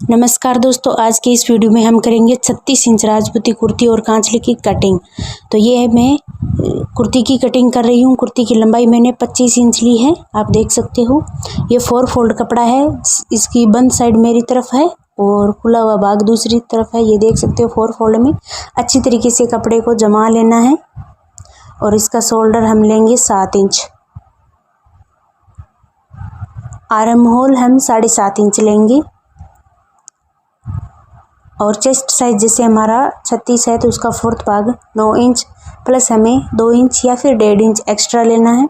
नमस्कार दोस्तों, आज के इस वीडियो में हम करेंगे 36 इंच राजपूती कुर्ती और कांचली की कटिंग। तो ये है मैं कुर्ती की कटिंग कर रही हूँ। कुर्ती की लंबाई मैंने 25 इंच ली है, आप देख सकते हो। ये 4 फोल्ड कपड़ा है। इसकी बंद साइड मेरी तरफ है और खुला हुआ भाग दूसरी तरफ है। ये देख सकते हो 4 फोल्ड में अच्छी तरीके से कपड़े को जमा लेना है। और इसका शोल्डर हम लेंगे 7 इंच, आर्म होल हम 7.5 इंच लेंगे। और चेस्ट साइज जैसे हमारा 36 है तो उसका 4th भाग 9 इंच प्लस हमें 2 इंच या फिर 1.5 इंच एक्स्ट्रा लेना है।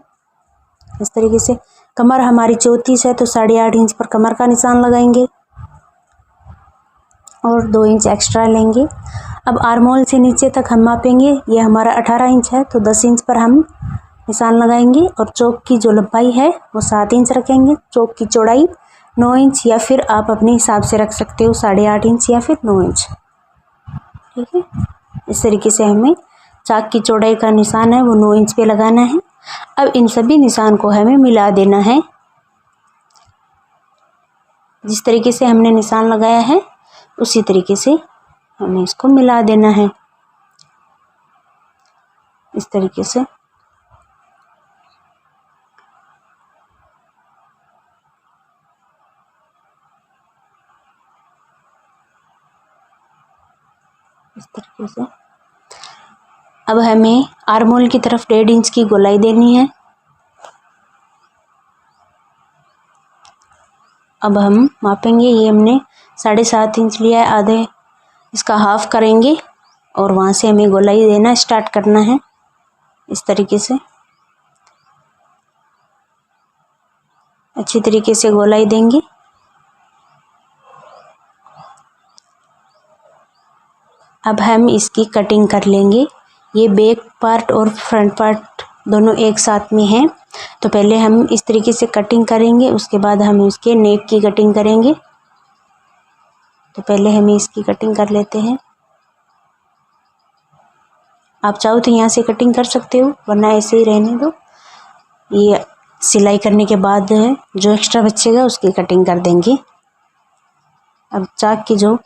इस तरीके से कमर हमारी 34 है तो 8.5 इंच पर कमर का निशान लगाएंगे और 2 इंच एक्स्ट्रा लेंगे। अब आर्म होल से नीचे तक हम मापेंगे। ये हमारा 18 इंच है तो 10 इंच पर हम निशान लगाएंगे। और चौक की जो लंबाई है वो 7 इंच रखेंगे। चौक की चौड़ाई 9 इंच या फिर आप अपने हिसाब से रख सकते हो 8.5 इंच या फिर 9 इंच। ठीक है, इस तरीके से हमें चाक की चौड़ाई का निशान है वो 9 इंच पे लगाना है। अब इन सभी निशान को हमें मिला देना है। जिस तरीके से हमने निशान लगाया है उसी तरीके से हमें इसको मिला देना है। इस तरीके से अब हमें आर्म होल की तरफ 1.5 इंच की गोलाई देनी है। अब हम मापेंगे। ये हमने 7.5 इंच लिया है, आधे इसका हाफ करेंगे और वहाँ से हमें गोलाई देना स्टार्ट करना है। इस तरीके से अच्छी तरीके से गोलाई देंगे। अब हम इसकी कटिंग कर लेंगे। ये बैक पार्ट और फ्रंट पार्ट दोनों एक साथ में हैं, तो पहले हम इस तरीके से कटिंग करेंगे, उसके बाद हम इसके नेक की कटिंग करेंगे। तो पहले हमें इसकी कटिंग कर लेते हैं। आप चाहो तो यहाँ से कटिंग कर सकते हो, वरना ऐसे ही रहने दो। ये सिलाई करने के बाद जो एक्स्ट्रा बचेगा उसकी कटिंग कर देंगे। अब चाक की जो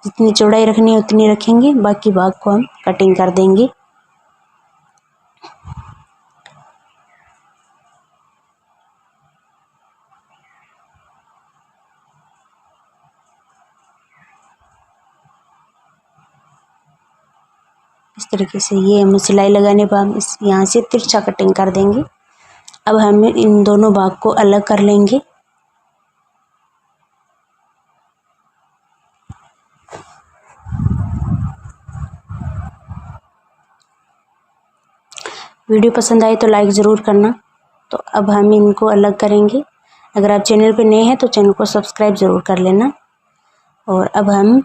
जितनी चौड़ाई रखनी है उतनी रखेंगे, बाकी भाग को हम कटिंग कर देंगे। इस तरीके से ये हम सिलाई लगाने पर हम इस यहाँ से तिरछा कटिंग कर देंगे। अब हम इन दोनों भाग को अलग कर लेंगे। वीडियो पसंद आए तो लाइक ज़रूर करना। तो अब हम इनको अलग करेंगे। अगर आप चैनल पर नए हैं तो चैनल को सब्सक्राइब ज़रूर कर लेना। और अब हम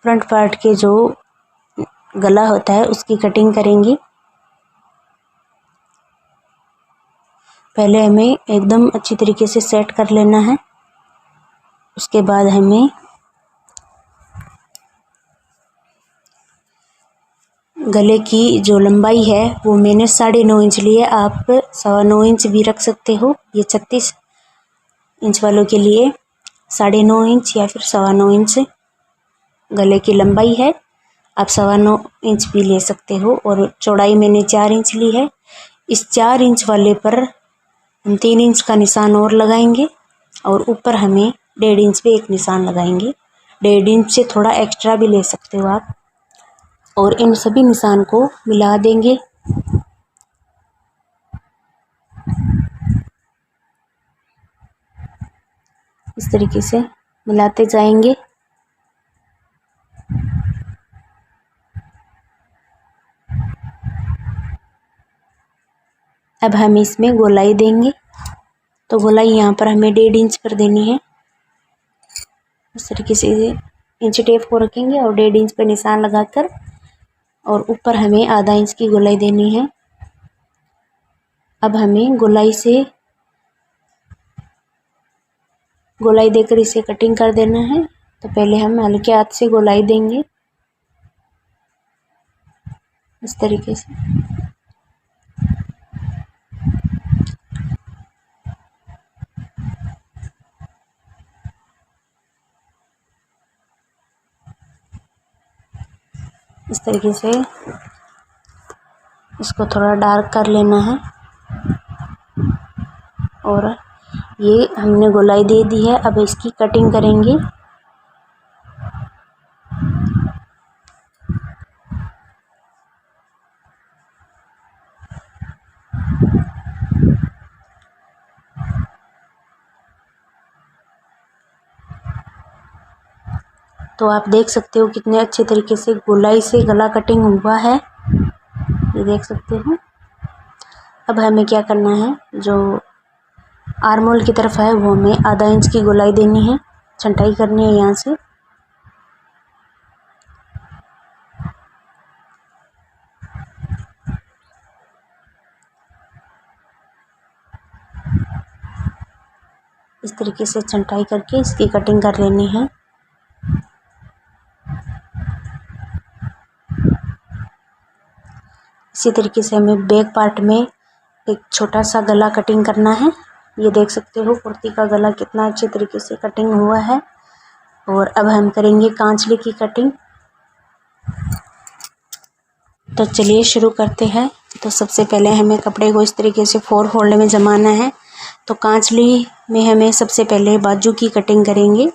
फ्रंट पार्ट के जो गला होता है उसकी कटिंग करेंगे। पहले हमें एकदम अच्छी तरीके से सेट कर लेना है। उसके बाद हमें गले की जो लंबाई है वो मैंने 9.5 इंच ली है। आप 9.25 इंच भी रख सकते हो। ये 36 इंच वालों के लिए 9.5 इंच या फिर 9.25 इंच गले की लंबाई है। आप 9.25 इंच भी ले सकते हो। और चौड़ाई मैंने 4 इंच ली है। इस 4 इंच वाले पर हम 3 इंच का निशान और लगाएंगे और ऊपर हमें 1.5 इंच पे एक निशान लगाएंगे। 1.5 इंच से थोड़ा एक्स्ट्रा भी ले सकते हो आप। और इन सभी निशान को मिला देंगे। इस तरीके से मिलाते जाएंगे। अब हम इसमें गोलाई देंगे। तो गोलाई यहाँ पर हमें 1.5 इंच पर देनी है। इस तरीके से इंच टेप को रखेंगे और 1.5 इंच पर निशान लगाकर और ऊपर हमें आधा इंच की गोलाई देनी है। अब हमें गोलाई देकर इसे कटिंग कर देना है। तो पहले हम हल्के हाथ से गोलाई देंगे इस तरीके से। इस तरीके से इसको थोड़ा डार्क कर लेना है। और ये हमने गोलाई दे दी है, अब इसकी कटिंग करेंगे। तो आप देख सकते हो कितने अच्छे तरीके से गोलाई से गला कटिंग हुआ है, ये देख सकते हो। अब हमें क्या करना है, जो आर्म होल की तरफ है वो हमें आधा इंच की गोलाई देनी है, छंटाई करनी है यहाँ से। इस तरीके से छंटाई करके इसकी कटिंग कर लेनी है। इसी तरीके से हमें बैक पार्ट में एक छोटा सा गला कटिंग करना है। ये देख सकते हो कुर्ती का गला कितना अच्छे तरीके से कटिंग हुआ है। और अब हम करेंगे कांचली की कटिंग। तो चलिए शुरू करते हैं। तो सबसे पहले हमें कपड़े को इस तरीके से 4 फोल्ड में जमाना है। तो कांचली में हमें सबसे पहले बाजू की कटिंग करेंगे।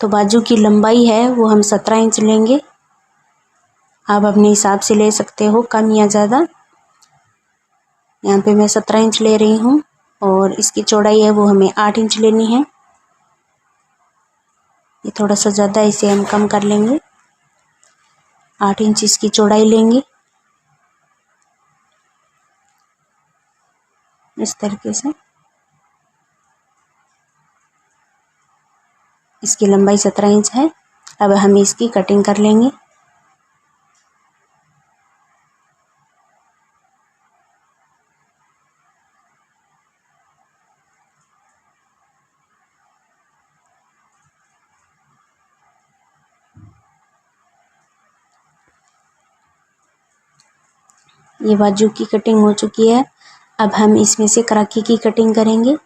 तो बाजू की लंबाई है वो हम 17 इंच लेंगे। आप अपने हिसाब से ले सकते हो, कम या ज़्यादा। यहाँ पे मैं 17 इंच ले रही हूँ। और इसकी चौड़ाई है वो हमें 8 इंच लेनी है। ये थोड़ा सा ज़्यादा, इसे हम कम कर लेंगे। 8 इंच इसकी चौड़ाई लेंगे इस तरीके से। इसकी लंबाई 17 इंच है। अब हम इसकी कटिंग कर लेंगे। ये बाजू की कटिंग हो चुकी है। अब हम इसमें से कराकी की कटिंग करेंगे।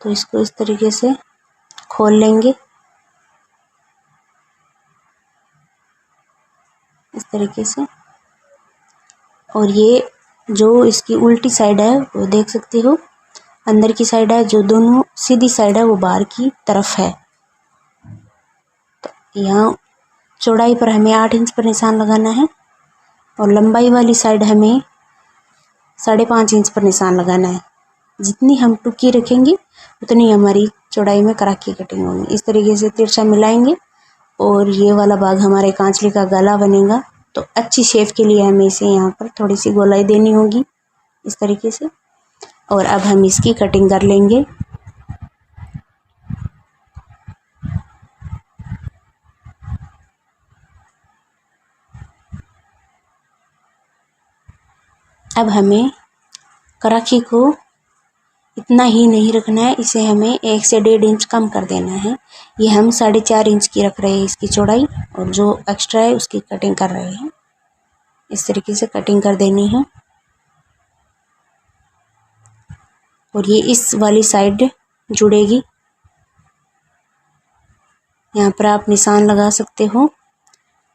तो इसको इस तरीके से खोल लेंगे, इस तरीके से। और ये जो इसकी उल्टी साइड है वो देख सकते हो, अंदर की साइड है, जो दोनों सीधी साइड है वो बाहर की तरफ है। तो यहाँ चौड़ाई पर हमें 8 इंच पर निशान लगाना है और लंबाई वाली साइड हमें 5.5 इंच पर निशान लगाना है। जितनी हम टुकी रखेंगे उतनी हमारी चौड़ाई में कराकी कटिंग होगी। इस तरीके से तिरछा मिलाएंगे और ये वाला भाग हमारे कांचली का गला बनेगा। तो अच्छी शेप के लिए हमें इसे यहाँ पर थोड़ी सी गोलाई देनी होगी इस तरीके से। और अब हम इसकी कटिंग कर लेंगे। अब हमें कराकी को इतना ही नहीं रखना है, इसे हमें 1 से 1.5 इंच कम कर देना है। ये हम 4.5 इंच की रख रहे हैं इसकी चौड़ाई, और जो एक्स्ट्रा है उसकी कटिंग कर रहे हैं। इस तरीके से कटिंग कर देनी है। और ये इस वाली साइड जुड़ेगी। यहाँ पर आप निशान लगा सकते हो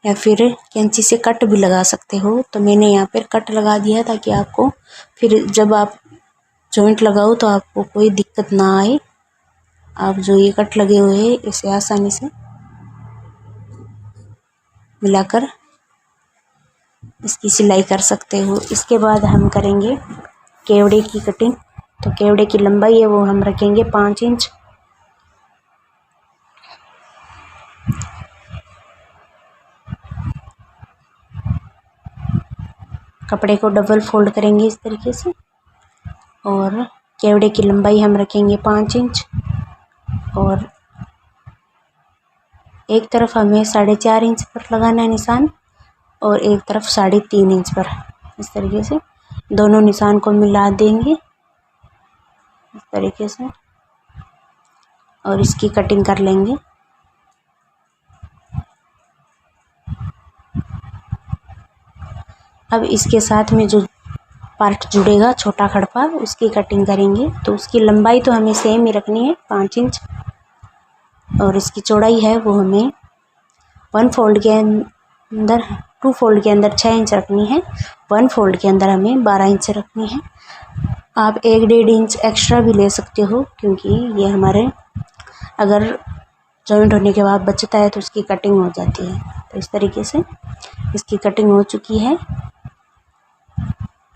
या फिर कैंची से कट भी लगा सकते हो। तो मैंने यहाँ पर कट लगा दिया ताकि आपको फिर जब आप जॉइंट लगाओ तो आपको कोई दिक्कत ना आए। आप जो ये कट लगे हुए हैं इसे आसानी से मिलाकर इसकी सिलाई कर सकते हो। इसके बाद हम करेंगे केवड़े की कटिंग। तो केवड़े की लंबाई है वो हम रखेंगे 5 इंच। कपड़े को डबल फोल्ड करेंगे इस तरीके से और केवड़े की लंबाई हम रखेंगे 5 इंच। और एक तरफ हमें 4.5 इंच पर लगाना है निशान और एक तरफ 3.5 इंच पर। इस तरीके से दोनों निशान को मिला देंगे इस तरीके से और इसकी कटिंग कर लेंगे। अब इसके साथ में जो पार्ट जुड़ेगा छोटा खड़पा, उसकी कटिंग करेंगे। तो उसकी लंबाई तो हमें सेम ही रखनी है 5 इंच और इसकी चौड़ाई है वो हमें 1 फोल्ड के अंदर 2 फोल्ड के अंदर 6 इंच रखनी है, 1 फोल्ड के अंदर हमें 12 इंच रखनी है। आप 1-1.5 इंच एक्स्ट्रा भी ले सकते हो, क्योंकि ये हमारे अगर जॉइंट होने के बाद बचता है तो उसकी कटिंग हो जाती है। तो इस तरीके से इसकी कटिंग हो चुकी है।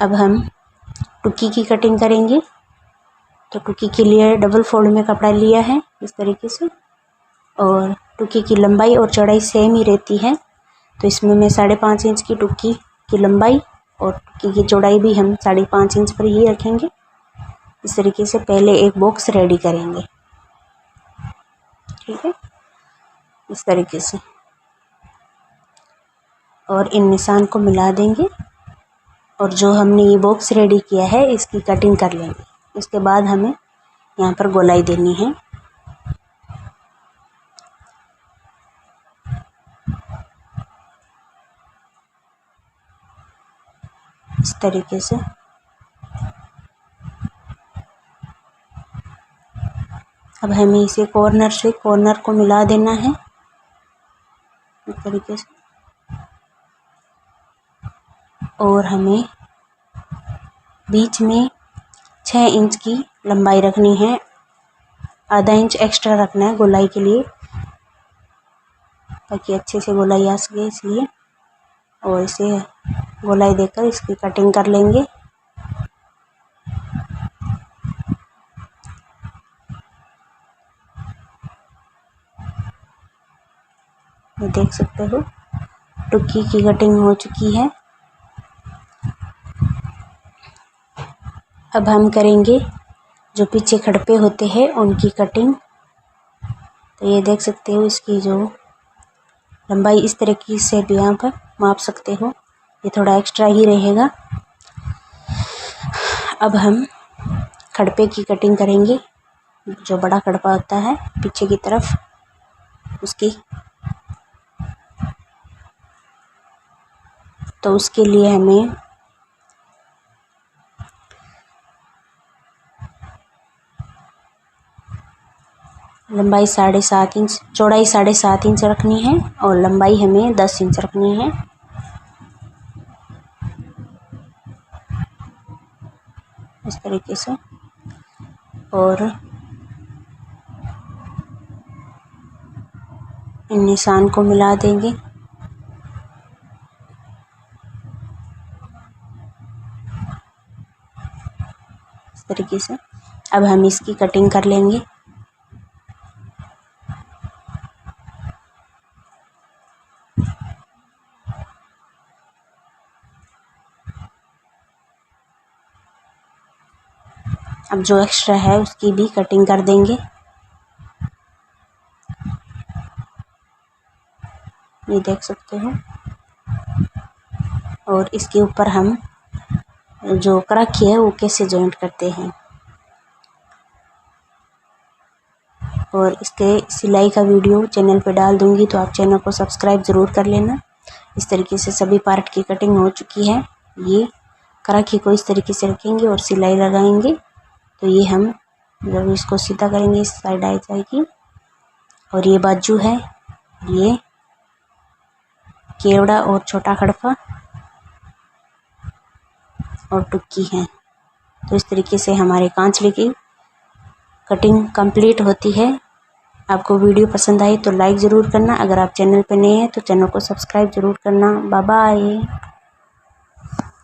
अब हम टुक्की की कटिंग करेंगे। तो टुक्की के लिए डबल फोल्ड में कपड़ा लिया है इस तरीके से, और टुक्की की लंबाई और चौड़ाई सेम ही रहती है। तो इसमें मैं 5.5 इंच की टुक्की की लंबाई और टुक्की की चौड़ाई भी हम 5.5 इंच पर ही रखेंगे। इस तरीके से पहले एक बॉक्स रेडी करेंगे, ठीक है, इस तरीके से, और इन निशान को मिला देंगे और जो हमने ये बॉक्स रेडी किया है इसकी कटिंग कर लेंगे। इसके बाद हमें यहाँ पर गोलाई देनी है। इस तरीके से अब हमें इसे कॉर्नर से कॉर्नर को मिला देना है इस तरीके से, और हमें बीच में 6 इंच की लंबाई रखनी है, आधा इंच एक्स्ट्रा रखना है गोलाई के लिए, ताकि अच्छे से गोलाई आ सके इसलिए। और इसे गोलाई देकर इसकी कटिंग कर लेंगे। ये देख सकते हो टुक्की की कटिंग हो चुकी है। अब हम करेंगे जो पीछे खड़पे होते हैं उनकी कटिंग। तो ये देख सकते हो इसकी जो लंबाई इस तरीके से भी यहाँ पर माप सकते हो, ये थोड़ा एक्स्ट्रा ही रहेगा। अब हम खड़पे की कटिंग करेंगे, जो बड़ा खड़पा होता है पीछे की तरफ उसकी। तो उसके लिए हमें लंबाई 7.5 इंच, चौड़ाई 7.5 इंच रखनी है और लंबाई हमें 10 इंच रखनी है। इस तरीके से, और इन निशान को मिला देंगे। इस तरीके से अब हम इसकी कटिंग कर लेंगे। अब जो एक्स्ट्रा है उसकी भी कटिंग कर देंगे। ये देख सकते हो, और इसके ऊपर हम जो कराखी है वो कैसे जॉइंट करते हैं, और इसके सिलाई का वीडियो चैनल पे डाल दूंगी, तो आप चैनल को सब्सक्राइब ज़रूर कर लेना। इस तरीके से सभी पार्ट की कटिंग हो चुकी है। ये कराखी को इस तरीके से रखेंगे और सिलाई लगाएंगे। तो ये हम जब इसको सीधा करेंगे इस साइड आ जाएगी। और ये बाजू है, ये केवड़ा और छोटा खड़पा और टुक्की है। तो इस तरीके से हमारे कांचले की कटिंग कंप्लीट होती है। आपको वीडियो पसंद आई तो लाइक ज़रूर करना। अगर आप चैनल पर नए हैं तो चैनल को सब्सक्राइब ज़रूर करना। Bye bye.